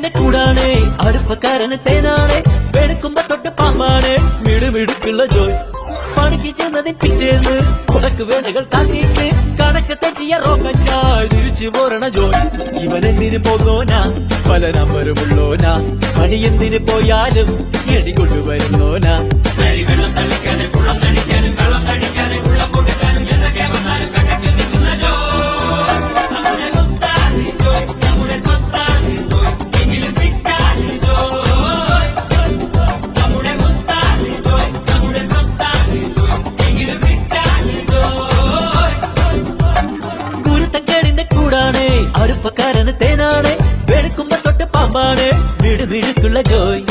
കുരുത്തക്കേടിന്റെ കൂടാണ്, അടുപ്പക്കാരന് തേനാണ്, വെളുക്കുമ്പോ തൊട്ട് പാമ്പാണ്, മിടുമിടുക്കുള്ള ജോയ്. പണിക്ക് ചെന്നതിൻ പിറ്റേന്ന് ഉടക്ക് വേലകൾ കാട്ടിയിട്ട് കണക്ക് തെറ്റിയ റോക്കറ്റായി തിരിച്ചു പോരണ ജോയ്. ഇവനെന്തിന് പോകോനാ, പല നമ്പരുമുള്ളോനാ, പണി എന്തിന് പോയാലും എടി കൊണ്ടുവരുന്നോനാ. വെള്ളം തളിക്കാനും വെള്ളം തടിക്കാനും വെള്ളം തടിക്കാനും വെള്ളം കൊടുക്കാനും എന്തൊക്കെ വന്നാലും കണക്ക് നിൽക്കുന്ന ജോയ്. നമ്മുടെ സ്വത്താണ് ജോയ്, നമ്മുടെ സ്വത്താണ് ജോയ്, എങ്കിലും ഫിറ്റാണ് ജോയ്. നമ്മുടെ സ്വത്താണ് ജോയ്, നമ്മുടെ സ്വത്താണ് ജോയ്, എങ്കിലും ഫിറ്റാണ് ജോയ്. കുരുത്തക്കേടിന്റെ കൂടാണ്, അടുപ്പക്കാരന് തേനാണ്, വെളുക്കുമ്പോ തൊട്ട് പാമ്പാണ്, മിടുമിടുക്കുള്ള ജോയ്.